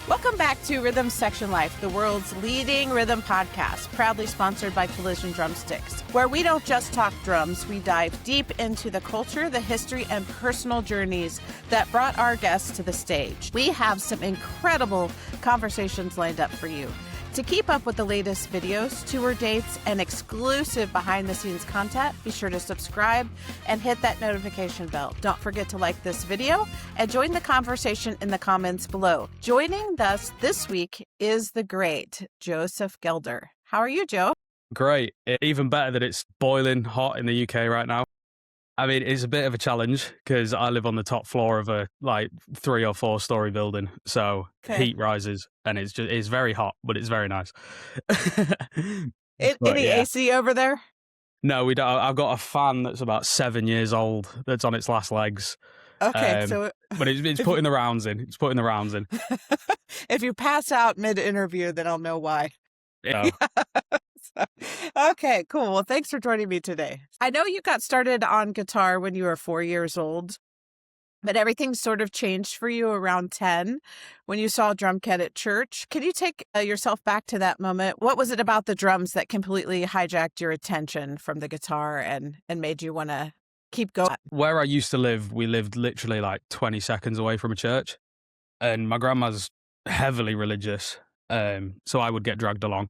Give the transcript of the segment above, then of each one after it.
Welcome back to Rhythm Section Life, the world's leading rhythm podcast, proudly sponsored by Collision Drumsticks, where we don't just talk drums, we dive deep into the culture, the history, and personal journeys that brought our guests to the stage. We have some incredible conversations lined up for you. To keep up with the latest videos, tour dates, and exclusive behind-the-scenes content, be sure to subscribe and hit that notification bell. Don't forget to like this video and join the conversation in the comments below. Joining us this week is the great Joseph Gelder. How are you, Joe? Great. Even better that it's boiling hot in the UK right now. I mean, it's a bit of a challenge because I live on the top floor of a 3 or 4 story building. So heat rises and it's very hot, but it's very nice. Any AC over there? No, we don't. I've got a fan that's about 7 years old that's on its last legs. Okay, but it's putting the rounds in. It's putting the rounds in. If you pass out mid-interview, then I'll know why. Yeah. Okay, cool. Well, thanks for joining me today. I know you got started on guitar when you were 4 years old, but everything sort of changed for you around 10 when you saw a drum kit at church. Can you take yourself back to that moment? What was it about the drums that completely hijacked your attention from the guitar and made you want to keep going? Where I used to live, we lived literally 20 seconds away from a church, and my grandma's heavily religious, so I would get dragged along.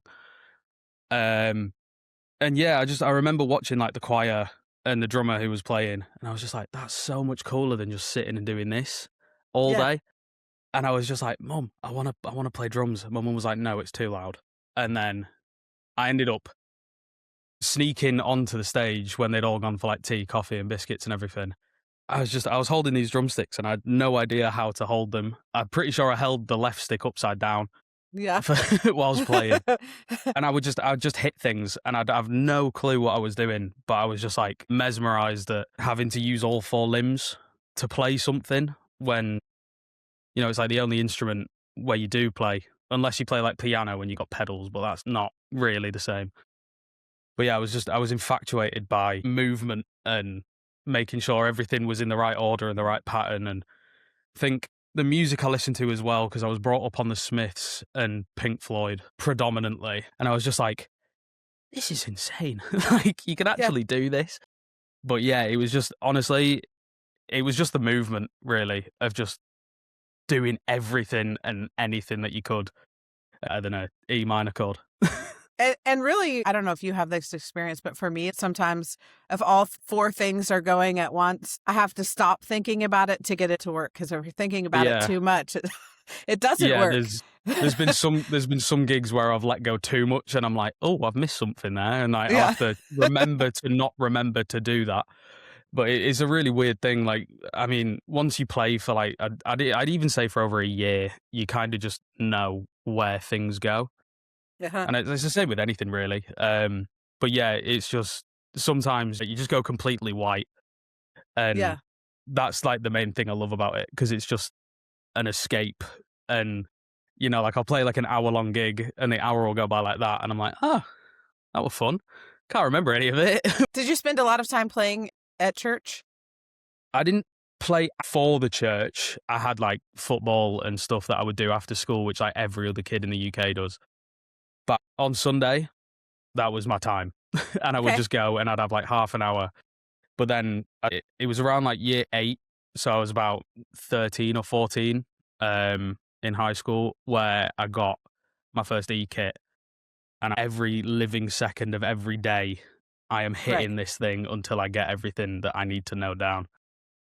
And yeah, I remember watching the choir and the drummer who was playing, and I was just like, that's so much cooler than just sitting and doing this all day. And I was just like, Mum, I want to play drums. And my mum was like, no, it's too loud. And then I ended up sneaking onto the stage when they'd all gone for tea, coffee and biscuits and everything. I was holding these drumsticks and I had no idea how to hold them. I'm pretty sure I held the left stick upside down. Yeah. While I was playing. And I would just hit things and I'd have no clue what I was doing, but I was just mesmerized at having to use all 4 limbs to play something when, it's the only instrument where you do play, unless you play piano when you got pedals, but that's not really the same. But yeah, I was infatuated by movement and making sure everything was in the right order and the right pattern, and think the music I listened to as well, because I was brought up on the Smiths and Pink Floyd predominantly, and I was just like, this is insane. You can actually do this. But yeah, it was just, honestly, it was just the movement, really, of just doing everything and anything that you could at an E minor chord. And really, I don't know if you have this experience, but for me, sometimes if all 4 things are going at once, I have to stop thinking about it to get it to work. Because if you're thinking about it too much, it doesn't work. There's been some gigs where I've let go too much, and I'm like, oh, I've missed something there, and I have to remember to not remember to do that. But it's a really weird thing. I mean, once you play for I'd even say for over a year, you kind of just know where things go. And it's the same with anything, really. But yeah, it's just sometimes you just go completely white. And that's the main thing I love about it, because it's just an escape. And, I'll play an hour-long gig and the hour will go by like that. And I'm like, oh, that was fun. Can't remember any of it. Did you spend a lot of time playing at church? I didn't play for the church. I had football and stuff that I would do after school, which every other kid in the UK does. But on Sunday, that was my time. And I would just go and I'd have half an hour. But then it was around year 8. So I was about 13 or 14 in high school, where I got my first E-kit. And every living second of every day, I am hitting this thing until I get everything that I need to know down.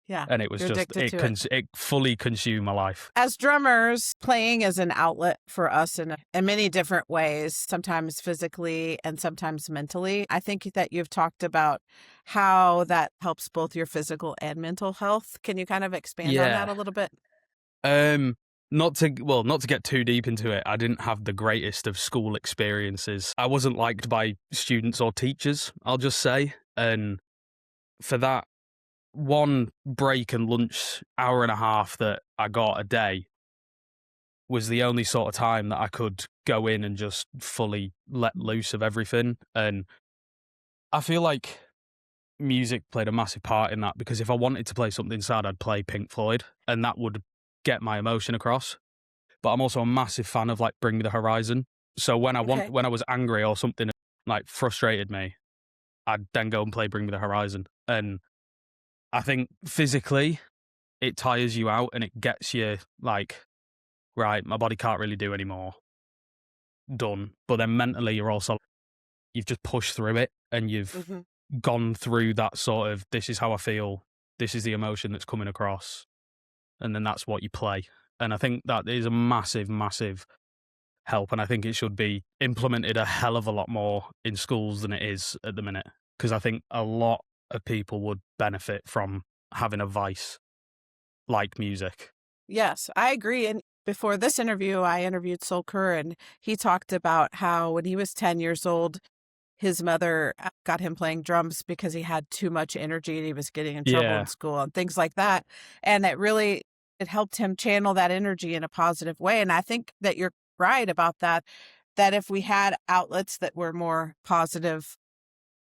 Yeah. And it was it fully consumed my life. As drummers, playing is an outlet for us in many different ways, sometimes physically and sometimes mentally. I think that you've talked about how that helps both your physical and mental health. Can you kind of expand on that a little bit? Not to get too deep into it, I didn't have the greatest of school experiences. I wasn't liked by students or teachers, I'll just say. And for that, one break and lunch hour and a half that I got a day was the only sort of time that I could go in and just fully let loose of everything. And I feel like music played a massive part in that, because if I wanted to play something sad, I'd play Pink Floyd, and that would get my emotion across. but I'm also a massive fan of like Bring Me the Horizon. So when Okay. when I was angry or something like frustrated me, I'd then go and play Bring Me the Horizon. And I think physically it tires you out and it gets you like, right, my body can't really do anymore. Done. But then mentally you're also, you've just pushed through it and you've Hmm. gone through that sort of, this is how I feel, this is the emotion that's coming across, and then that's what you play. And I think that is a massive, massive help, and I think it should be implemented a hell of a lot more in schools than it is at the minute, because I think a lot of people would benefit from having a vice like music. Yes, I agree. And before this interview, I interviewed Sol Kerr, and he talked about how when he was 10 years old, his mother got him playing drums because he had too much energy and he was getting in trouble in Yeah, school and things like that. And it helped him channel that energy in a positive way. And I think that you're right about that, that if we had outlets that were more positive,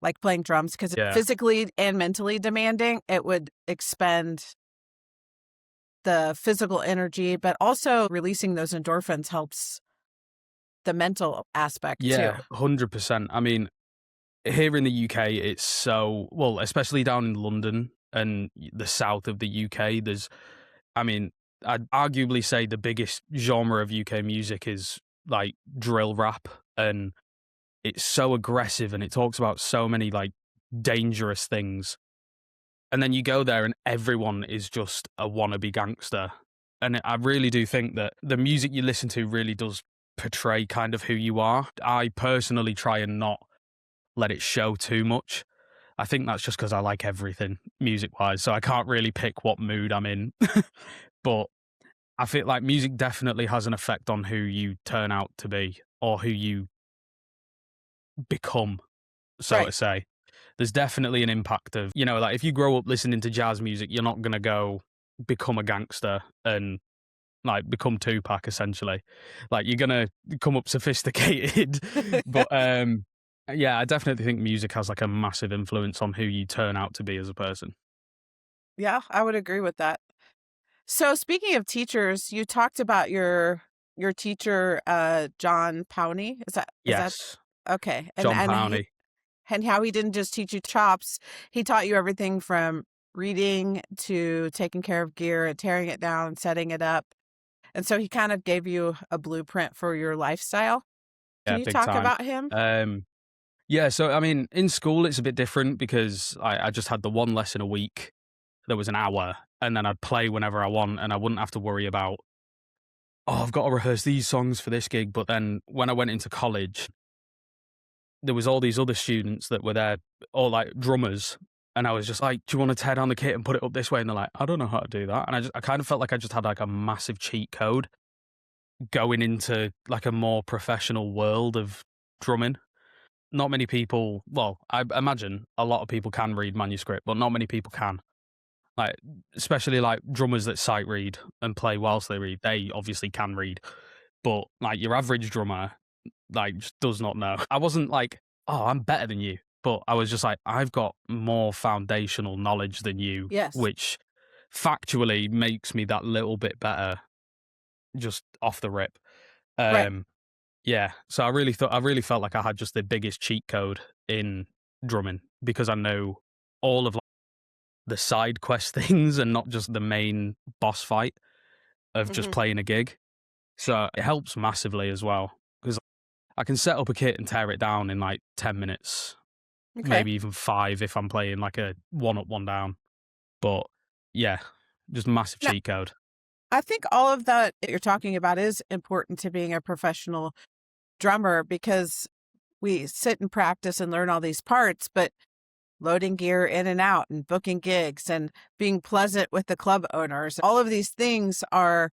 like playing drums, because it's yeah, physically and mentally demanding, it would expend the physical energy, but also releasing those endorphins helps the mental aspect too. yeah, 100%. I mean, here in the UK, it's so, well, especially down in London and the south of the UK, I mean, I'd arguably say the biggest genre of UK music is like drill rap, and it's so aggressive and it talks about so many like dangerous things. And then you go there and everyone is just a wannabe gangster. And I really do think that the music you listen to really does portray kind of who you are. I personally try and not let it show too much. I think that's just because I like everything music wise. So I can't really pick what mood I'm in. But I feel like music definitely has an effect on who you turn out to be or who you become, so to Right. say. There's definitely an impact of, like if you grow up listening to jazz music, you're not going to go become a gangster and like become Tupac essentially. Like you're going to come up sophisticated. But yeah, I definitely think music has like a massive influence on who you turn out to be as a person. Yeah, I would agree with that. So speaking of teachers, you talked about your teacher, John Powney. Is that Yes, okay? And John and he Powney. and how he didn't just teach you chops, he taught you everything from reading to taking care of gear and tearing it down, setting it up. And so he kind of gave you a blueprint for your lifestyle. Can Yeah, you big talk time. about him? Um, yeah, so I mean, in school it's a bit different because I just had the one lesson a week. There was an hour, and then I'd play whenever I want, and I wouldn't have to worry about, oh, I've got to rehearse these songs for this gig. But then when I went into college, there was all these other students that were there, all like drummers, and I was just like, "Do you want to tear down the kit and put it up this way?" And they're like, "I don't know how to do that." And I kind of felt like I just had like a massive cheat code going into like a more professional world of drumming. Not many people, well, I imagine a lot of people can read manuscript, but not many people can. Like, especially like drummers that sight read and play whilst they read, they obviously can read. But like your average drummer, like just does not know. I wasn't like, oh, I'm better than you, but I was just like, I've got more foundational knowledge than you, Yes. which factually makes me that little bit better just off the rip. Right. Um, yeah, so I really felt like I had just the biggest cheat code in drumming because I know all of like, the side quest things and not just the main boss fight of just Hmm. playing a gig. So it helps massively as well because I can set up a kit and tear it down in like 10 minutes, Okay. maybe even 5 if I'm playing like a one up, one down. But yeah, just massive Now, cheat code. I think all of that you're talking about is important to being a professional drummer because we sit and practice and learn all these parts, but loading gear in and out and booking gigs and being pleasant with the club owners, all of these things are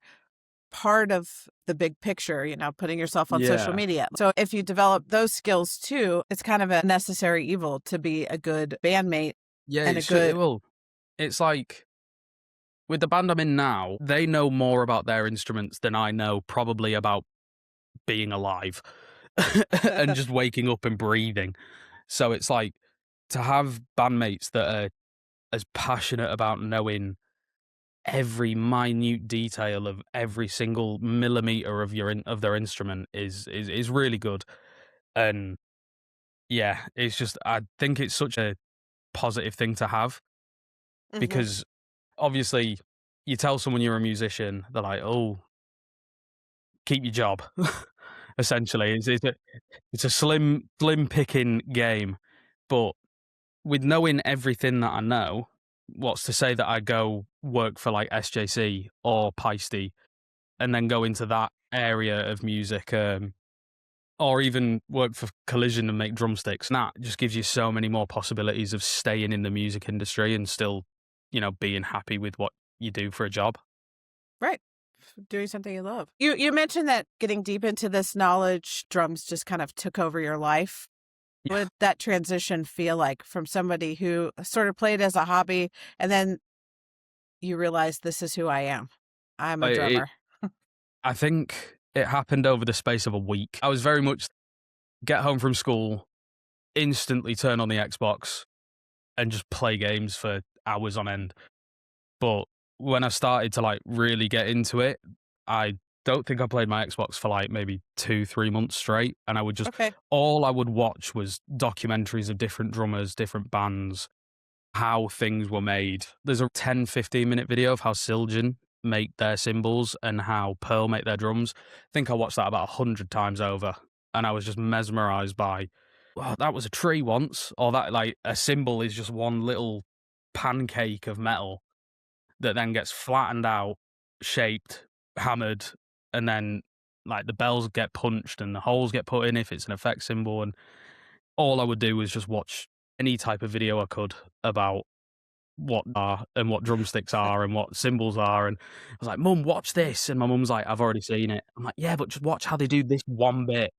part of the big picture, putting yourself on social Yeah. media. So if you develop those skills too, it's kind of a necessary evil to be a good bandmate Yeah, and a good, well, it's like with the band I'm in now, they know more about their instruments than I know probably about being alive and just waking up and breathing. So it's like to have bandmates that are as passionate about knowing every minute detail of every single millimeter of their instrument is really good. And yeah, it's just, I think it's such a positive thing to have, Hmm. because obviously you tell someone you're a musician, they're like, oh, keep your job. Essentially, it's a slim picking game. But with knowing everything that I know, what's to say that I go work for like SJC or Peisty and then go into that area of music, or even work for Collision and make drumsticks? And that just gives you so many more possibilities of staying in the music industry and still, being happy with what you do for a job. Right. Doing something you love. You mentioned that getting deep into this knowledge, drums just kind of took over your life. What Yeah. did that transition feel like from somebody who sort of played as a hobby and then you realize this is who I am? I'm a It, drummer. I think it happened over the space of a week. I was very much get home from school, instantly turn on the Xbox and just play games for hours on end. But when I started to like really get into it, I don't think I played my Xbox for like maybe 2-3 months straight. And I would just, Okay. all I would watch was documentaries of different drummers, different bands, how things were made. There's a 10-15 minute video of how Siljan make their cymbals and how Pearl make their drums. I think I watched that about 100 times over, and I was just mesmerized by, wow, that was a tree once, or that like a cymbal is just one little pancake of metal that then gets flattened out, shaped, hammered, and then like the bells get punched and the holes get put in if it's an effect cymbal. And all I would do was just watch any type of video I could about what are and what drumsticks are and what cymbals are. And I was like, Mum, watch this. And my mum's like, I've already seen it. I'm like, yeah, but just watch how they do this one bit.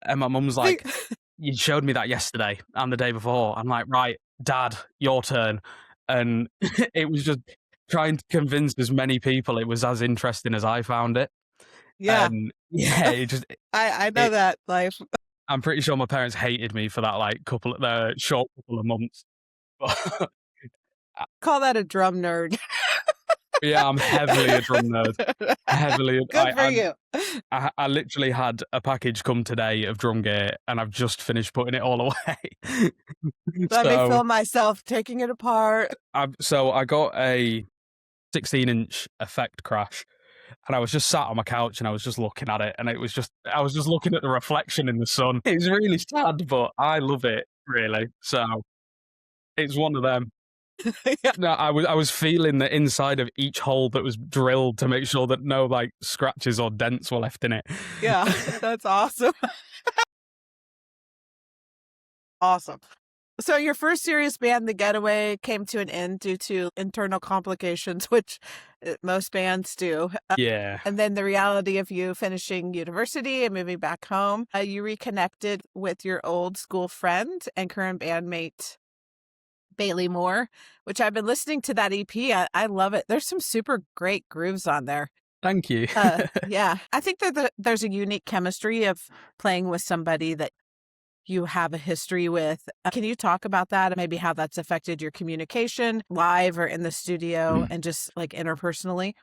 And my mum's See, like, you showed me that yesterday and the day before. I'm like, right, Dad, your turn. And it was just trying to convince as many people it was as interesting as I found it. yeah, And yeah, I know it, that life. I'm pretty sure my parents hated me for that like short couple of months. But Call that a drum nerd. yeah, I'm heavily a drum nerd. Heavily, Good for you. I literally had a package come today of drum gear, and I've just finished putting it all away. Let me So film myself taking it apart. I got a 16-inch effect crash, and I was just sat on my couch and I was just looking at it, and I was just looking at the reflection in the sun. It was really sad, but I love it really. So it's one of them. Yeah. No, I was feeling the inside of each hole that was drilled to make sure that no like scratches or dents were left in it. Yeah, that's awesome. Awesome. So your first serious band, The Getaway, came to an end due to internal complications, which most bands do. Yeah. And then the reality of you finishing university and moving back home, you reconnected with your old school friend and current bandmate, Bailey Moore, which I've been listening to that EP. I love it. There's some super great grooves on there. Thank you. Yeah, I think that there's a unique chemistry of playing with somebody that you have a history with. Can you talk about that and maybe how that's affected your communication live or in the studio and just like interpersonally?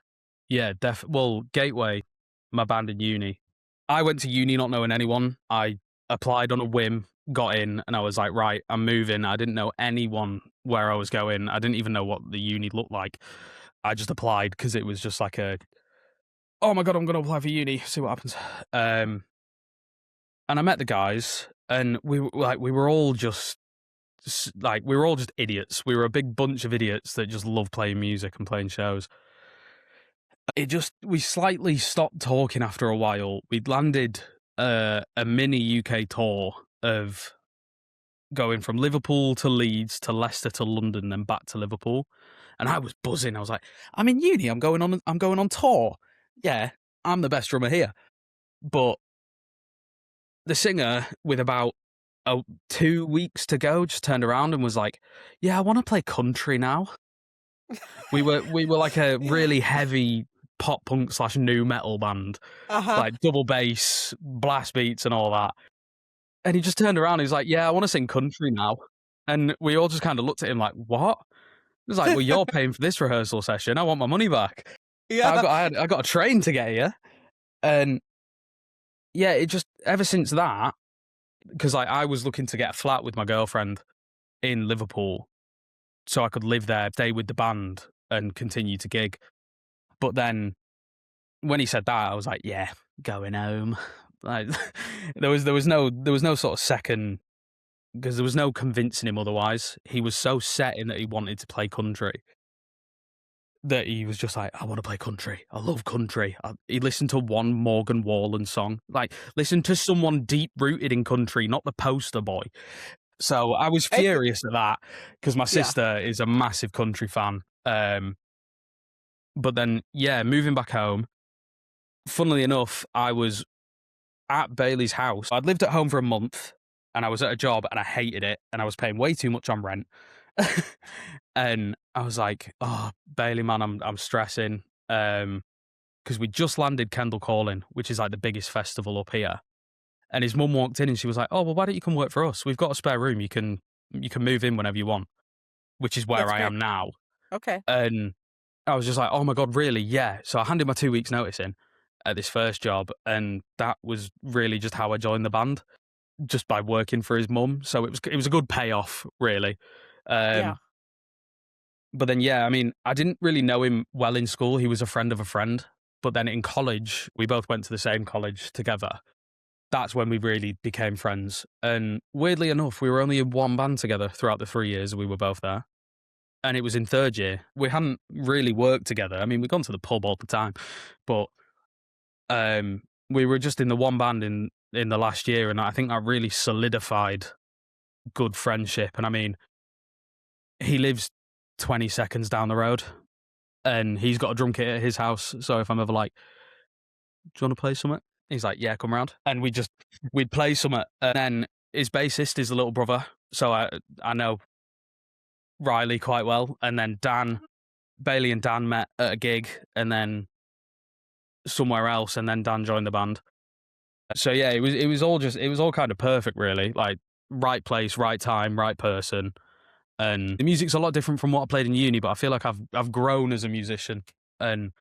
Yeah, well, Gateway, my band in uni. I went to uni not knowing anyone. I applied on a whim, got in, and I was like, right, I'm moving. I didn't know anyone where I was going. I didn't even know what the uni looked like. I just applied because it was just like oh my God, I'm going to apply for uni, see what happens. And I met the guys, and we were all just idiots. We were a big bunch of idiots that just love playing music and playing shows. We slightly stopped talking after a while. We'd landed a mini UK tour of going from Liverpool to Leeds to Leicester to London, then back to Liverpool. And I was buzzing. I was like, I'm in uni. I'm going on tour. Yeah, I'm the best drummer here. But the singer, with about 2 weeks to go, just turned around and was like, yeah, I want to play country now. We were like a really heavy pop punk / new metal band, like double bass, blast beats and all that. And he just turned around and he's like, yeah, I want to sing country now. And we all just kind of looked at him like, what? was like, well, you're paying for this rehearsal session. I want my money back. Yeah. I got a train to get here. And yeah, it just, ever since that, because I was looking to get a flat with my girlfriend in Liverpool so I could live there, stay with the band and continue to gig. But then when he said that, I was like, yeah, going home. Like, there was no sort of second, because there was no convincing him otherwise. He was so set in that he wanted to play country that he was just like, I want to play country. I love country. He listened to one Morgan Wallen song. Like, listen to someone deep rooted in country, not the poster boy. So I was furious at that because my sister is a massive country fan. But then, yeah, moving back home, funnily enough, I was at Bailey's house. I'd lived at home for a month and I was at a job and I hated it and I was paying way too much on rent. And I was like, oh, Bailey, man, I'm stressing. Because we just landed Kendal Calling, which is like the biggest festival up here. And his mum walked in and she was like, oh, well, why don't you come work for us? We've got a spare room. You can move in whenever you want, which is where I am now. Okay. And I was just like, oh my God, really? Yeah. So I handed my 2 weeks notice in at this first job. And that was really just how I joined the band, just by working for his mum. So it was a good payoff, really. Yeah. But then, yeah, I mean, I didn't really know him well in school. He was a friend of a friend. But then in college, we both went to the same college together. That's when we really became friends. And weirdly enough, we were only in one band together throughout the 3 years we were both there. And it was in third year. We hadn't really worked together. I mean, we'd gone to the pub all the time. But we were just in the one band in the last year. And I think that really solidified good friendship. And I mean, he lives 20 seconds down the road and he's got a drum kit at his house. So if I'm ever like, do you want to play something? He's like, yeah, come round. And we'd play something. And then his bassist is the little brother. So I know Riley quite well. And then Bailey and Dan met at a gig and then somewhere else. And then Dan joined the band. So yeah, it was all kind of perfect, really. Like, right place, right time, right person. And the music's a lot different from what I played in uni, but I feel like I've grown as a musician and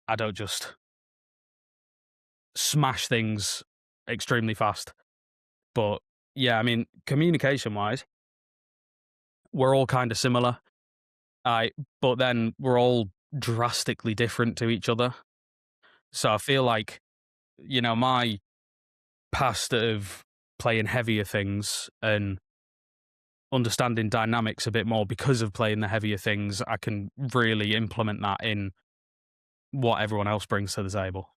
I don't just smash things extremely fast. But yeah, I mean, communication wise, we're all kind of similar. But then we're all drastically different to each other. So I feel like, you know, my past of playing heavier things and understanding dynamics a bit more because of playing the heavier things, I can really implement that in what everyone else brings to the table.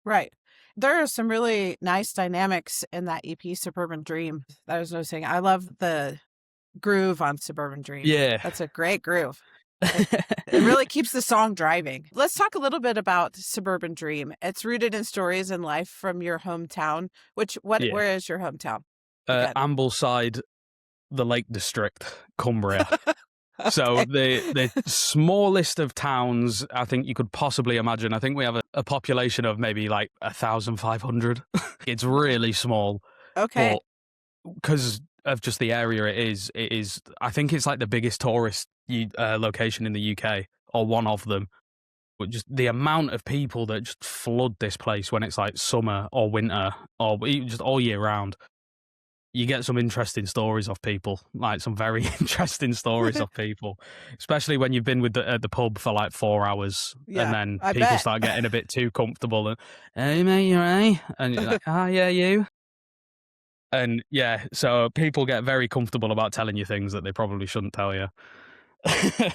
Right. There are some really nice dynamics in that EP, Suburban Dream. I was noticing. I love the groove on Suburban Dream. Yeah. That's a great groove. It really keeps the song driving. Let's talk a little bit about Suburban Dream. It's rooted in stories and life from your hometown. Where is your hometown? Ambleside, the Lake District, Cumbria. Okay. So the smallest of towns I think you could possibly imagine. I think we have a population of maybe like 1,500. It's really small. Okay. But because of just the area it is, I think it's like the biggest tourist location in the UK, or one of them. But just the amount of people that just flood this place when it's like summer or winter or just all year round. You get some interesting stories of people, like some very interesting stories of people, especially when you've been at the pub for like 4 hours, and then people start getting a bit too comfortable and, hey mate, you right? And you're like, yeah, you. And yeah, so people get very comfortable about telling you things that they probably shouldn't tell you.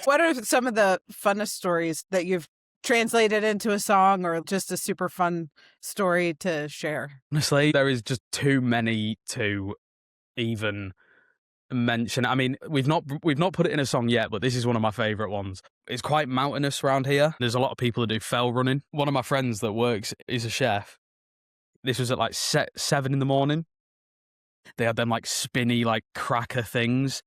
What are some of the funnest stories that you've translated into a song, or just a super fun story to share? Honestly, there is just too many to even mention. I mean, we've not put it in a song yet, but this is one of my favorite ones. It's quite mountainous around here. There's a lot of people that do fell running. One of my friends that works is a chef. This was at like 7 a.m. They had them like spinny like cracker things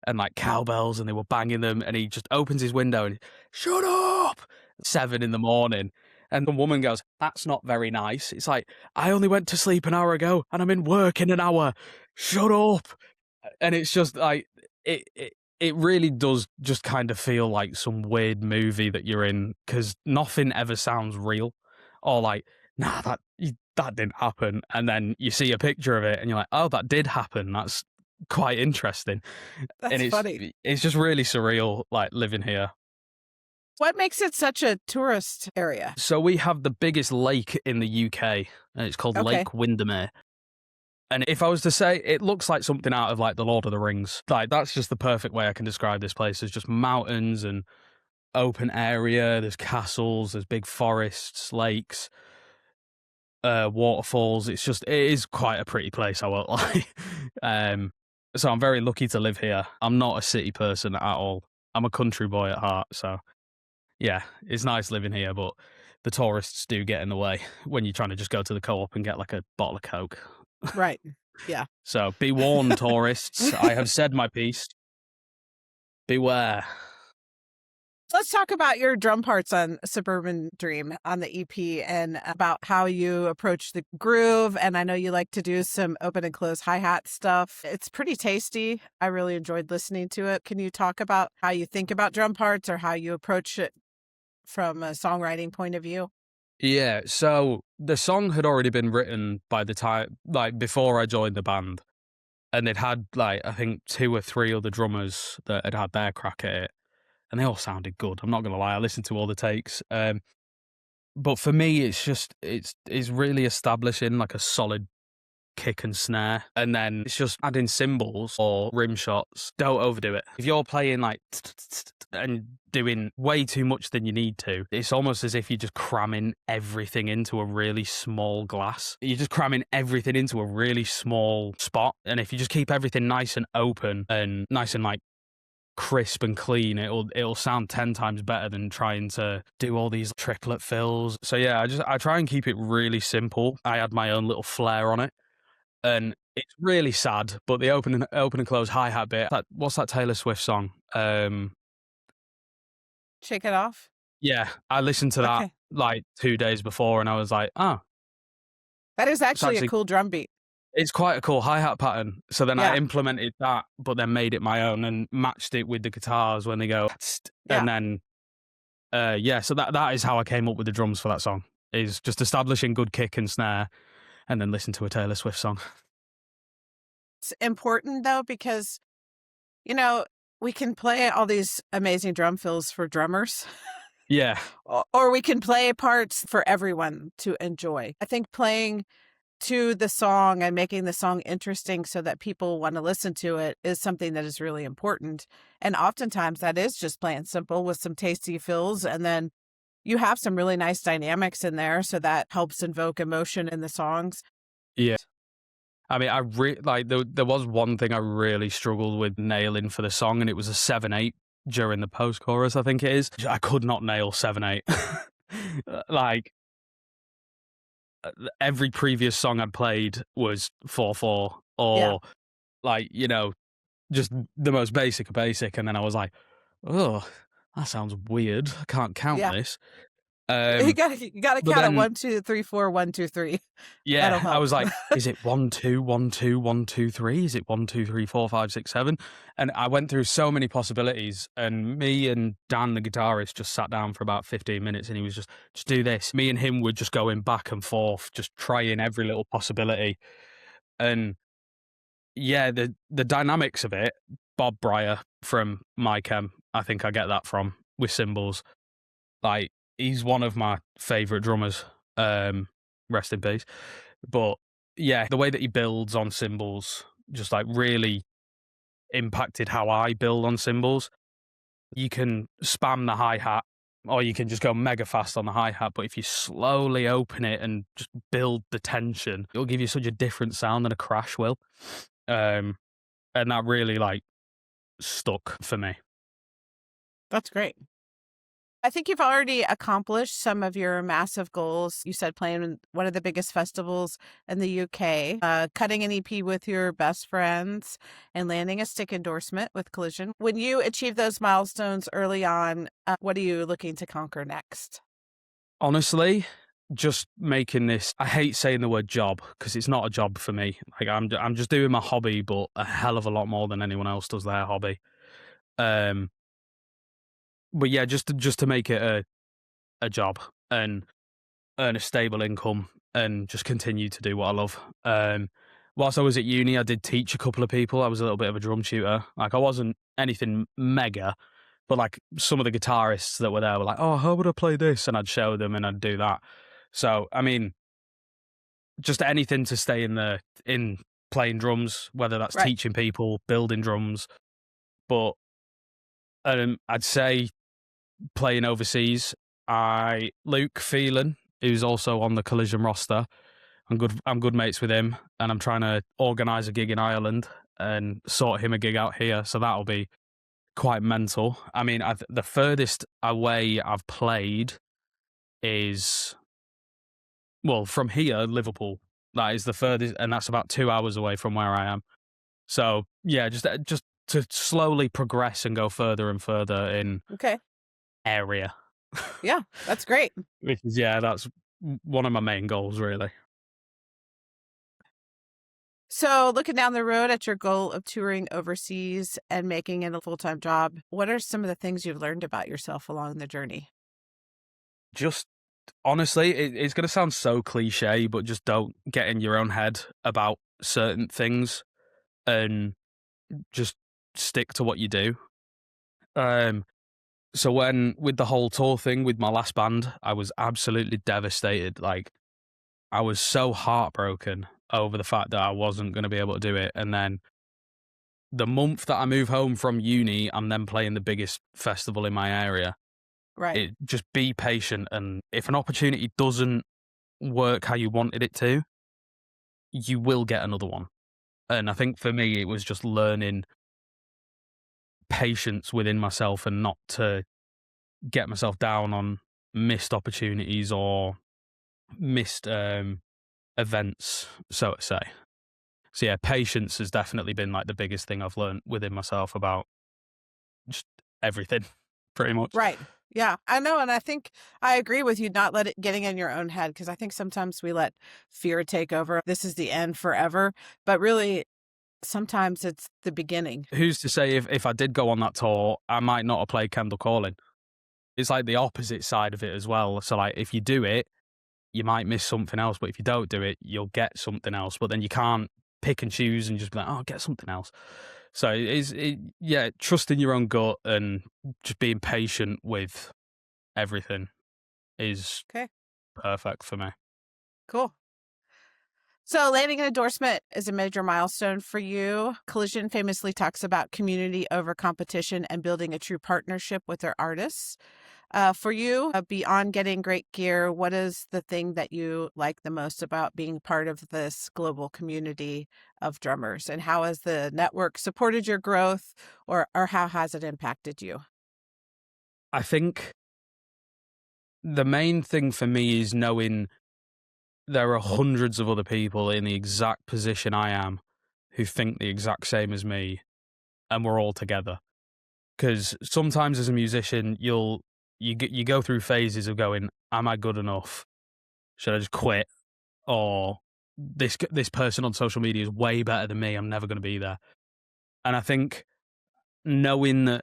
and like cowbells, and they were banging them, and he just opens his window and shut up 7 a.m. And the woman goes, that's not very nice. It's like, I only went to sleep an hour ago and I'm in work in an hour. Shut up. And it's just like, it really does just kind of feel like some weird movie that you're in, because nothing ever sounds real, or like, nah, that didn't happen. And then you see a picture of it and you're like, oh, that did happen. That's quite interesting. And That's funny. it's just really surreal, like living here. What makes it such a tourist area? So we have the biggest lake in the UK, and it's called Okay. Lake Windermere. And if I was to say, it looks like something out of like the Lord of the Rings. Like, that's just the perfect way I can describe this place. There's just mountains and open area. There's castles. There's big forests, lakes, waterfalls. It is quite a pretty place, I won't lie. So I'm very lucky to live here. I'm not a city person at all. I'm a country boy at heart. So yeah, it's nice living here, but the tourists do get in the way when you're trying to just go to the co-op and get like a bottle of Coke. Right. Yeah. So be warned, tourists. I have said my piece. Beware. Let's talk about your drum parts on Suburban Dream on the EP and about how you approach the groove. And I know you like to do some open and close hi-hat stuff. It's pretty tasty. I really enjoyed listening to it. Can you talk about how you think about drum parts or how you approach it from a songwriting point of view? Yeah, so the song had already been written by the time, like before I joined the band. And they'd had like, I think 2 or 3 other drummers that had had their crack at it. And they all sounded good. I'm not going to lie. I listened to all the takes. But for me, it's really establishing like a solid kick and snare. And then it's just adding cymbals or rim shots. Don't overdo it. If you're playing like and doing way too much than you need to, it's almost as if you're just cramming everything into a really small glass. You're just cramming everything into a really small spot. And if you just keep everything nice and open and nice and like crisp and clean, it'll sound 10 times better than trying to do all these triplet fills. So yeah, I try and keep it really simple. I add my own little flair on it. And it's really sad, but the open and close hi-hat bit, what's that Taylor Swift song? Shake It Off? Yeah, I listened to that like 2 days before and I was like, oh. That is actually a cool drum beat. It's quite a cool hi-hat pattern. So then Yeah. I implemented that, but then made it my own and matched it with the guitars when they go, and then, so that is how I came up with the drums for that song, is just establishing good kick and snare and then listen to a Taylor Swift song. It's important though, because, you know, we can play all these amazing drum fills for drummers. Yeah. Or we can play parts for everyone to enjoy. I think playing to the song and making the song interesting so that people want to listen to it is something that is really important. And oftentimes that is just plain simple with some tasty fills. And then you have some really nice dynamics in there. So that helps invoke emotion in the songs. Yeah. I mean, there was one thing I really struggled with nailing for the song, and it was a 7/8 during the post-chorus, I think it is. I could not nail 7/8. Like, every previous song I'd played was 4/4 or like, you know, just the most basic of basic. And then I was like, oh, that sounds weird. I can't count this. You gotta count it 1, 2, 3, 4, 1, 2, 3. Yeah, I was like, is it 1, 2, 1, 2, 1, 2, 3? Is it 1, 2, 3, 4, 5, 6, 7? And I went through so many possibilities. And me and Dan, the guitarist, just sat down for about 15 minutes, and he was just do this. Me and him were just going back and forth, just trying every little possibility. And yeah, the dynamics of it, Bob Breyer from Mckenzie, I think I get that from, with cymbals. Like, he's one of my favourite drummers. Rest in peace. But yeah, the way that he builds on cymbals just like really impacted how I build on cymbals. You can spam the hi-hat or you can just go mega fast on the hi-hat, but if you slowly open it and just build the tension, it'll give you such a different sound than a crash will. And that really like stuck for me. That's great. I think you've already accomplished some of your massive goals. You said playing one of the biggest festivals in the UK, cutting an EP with your best friends, and landing a stick endorsement with Collision. When you achieve those milestones early on, what are you looking to conquer next? Honestly, just making this, I hate saying the word job because it's not a job for me. Like I'm just doing my hobby, but a hell of a lot more than anyone else does their hobby. But yeah, just to make it a job and earn a stable income and just continue to do what I love. Whilst I was at uni, I did teach a couple of people. I was a little bit of a drum tutor. Like, I wasn't anything mega, but like some of the guitarists that were there were like, "Oh, how would I play this?" And I'd show them and I'd do that. So, I mean, just anything to stay in playing drums, whether that's Right. teaching people, building drums. But I'd say playing overseas, Luke Phelan, who's also on the Collision roster. I'm good mates with him, and I'm trying to organise a gig in Ireland and sort him a gig out here. So that'll be quite mental. I mean, the furthest away I've played is, well, from here, Liverpool. That is the furthest, and that's about 2 hours away from where I am. So yeah, just to slowly progress and go further and further in Okay. area. Yeah, that's great. Which is, yeah, that's one of my main goals, really. So, looking down the road at your goal of touring overseas and making it a full-time job, what are some of the things you've learned about yourself along the journey? Just honestly, it's going to sound so cliche, but just don't get in your own head about certain things and just stick to what you do. So when with the whole tour thing with my last band, I was absolutely devastated. Like, I was so heartbroken over the fact that I wasn't going to be able to do it. And then the month that I move home from uni, I'm then playing the biggest festival in my area. Right. Just be patient, and if an opportunity doesn't work how you wanted it to, you will get another one. And I think for me, it was just learning patience within myself and not to get myself down on missed opportunities or missed events, so to say. So yeah, patience has definitely been like the biggest thing I've learned within myself about just everything, pretty much. Right. Yeah, I know. And I think I agree with you, not let it getting in your own head, because I think sometimes we let fear take over. This is the end forever. But really, sometimes it's the beginning. Who's to say if I did go on that tour, I might not have played Kendall Calling? It's like the opposite side of it as well. So like, if you do it, you might miss something else, but if you don't do it, you'll get something else. But then you can't pick and choose and just be like, oh, get something else. So yeah, trusting your own gut and just being patient with everything is Okay, perfect for me. cool. So, landing an endorsement is a major milestone for you. Collision famously talks about community over competition and building a true partnership with their artists. For you, beyond getting great gear, what is the thing that you like the most about being part of this global community of drummers? And how has the network supported your growth, or how has it impacted you? I think the main thing for me is knowing there are hundreds of other people in the exact position I am who think the exact same as me, and we're all together. Because sometimes as a musician, you go through phases of going, am I good enough? Should I just quit? Or this person on social media is way better than me. I'm never going to be there. And I think knowing that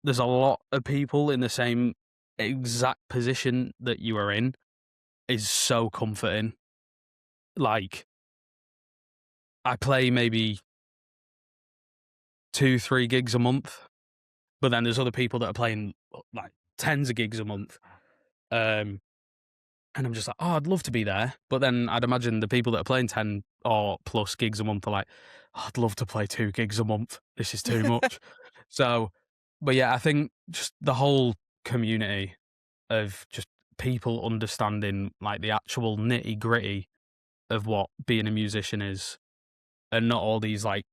there's a lot of people in the same exact position that you are in is so comforting. Like, I play maybe 2-3 gigs a month, but then there's other people that are playing like tens of gigs a month. And I'm just like, oh, I'd love to be there. But then I'd imagine the people that are playing 10 or plus gigs a month are like, oh, I'd love to play 2 gigs a month. This is too much. So, but yeah, I think just the whole community of just people understanding like the actual nitty gritty of what being a musician is, and not all these like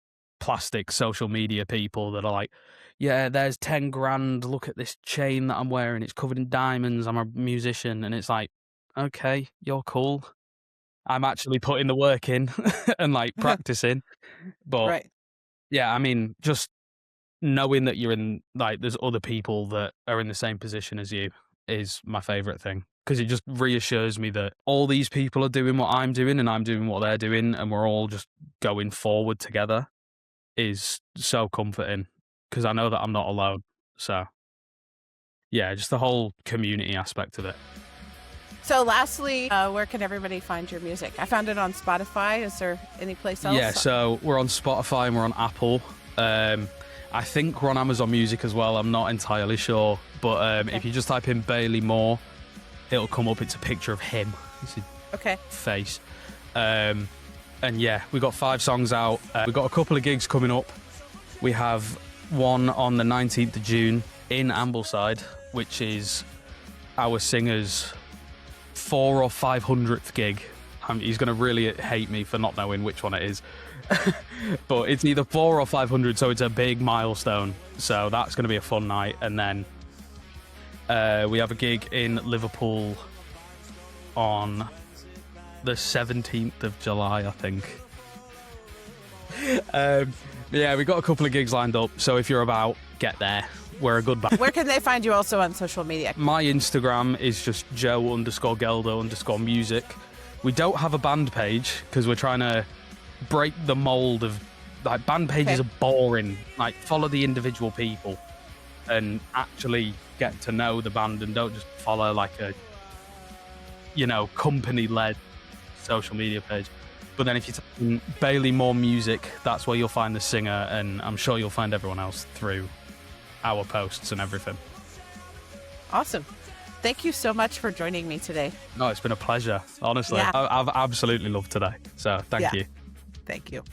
plastic social media people that are like, yeah, there's 10 grand. Look at this chain that I'm wearing. It's covered in diamonds. I'm a musician. And it's like, okay, you're cool. I'm actually putting the work in and like practicing. But Right. yeah, I mean, just knowing that you're in, like, there's other people that are in the same position as you is my favorite thing. Because it just reassures me that all these people are doing what I'm doing and I'm doing what they're doing, and we're all just going forward together is so comforting. because I know that I'm not alone. So, yeah, just the whole community aspect of it. So lastly, where can everybody find your music? I found it on Spotify. Is there any place else? Yeah, so we're on Spotify and we're on Apple. I think we're on Amazon Music as well. I'm not entirely sure. But if you just type in Bailey Moore, it'll come up. It's a picture of him. It's his face. And yeah, we got 5 songs out. We've got a couple of gigs coming up. We have one on the 19th of June in Ambleside, which is our singer's 400th or 500th gig. He's going to really hate me for not knowing which one it is. But it's either 400 or 500, so it's a big milestone. So that's going to be a fun night. And then we have a gig in Liverpool on the 17th of July, I think. Yeah, we got a couple of gigs lined up. So if you're about, get there. We're a good band. Where can they find you also on social media? My Instagram is just Joe_Gelder_music. We don't have a band page because we're trying to break the mold of like band pages are boring. Like follow the individual people and actually get to know the band and don't just follow like a company-led social media page. But then if you type in Bailey Moore Music, that's where you'll find the singer, and I'm sure you'll find everyone else through our posts and everything. Awesome. Thank you so much for joining me today. No, it's been a pleasure, honestly. Yeah. I've absolutely loved today. So thank you. Thank you.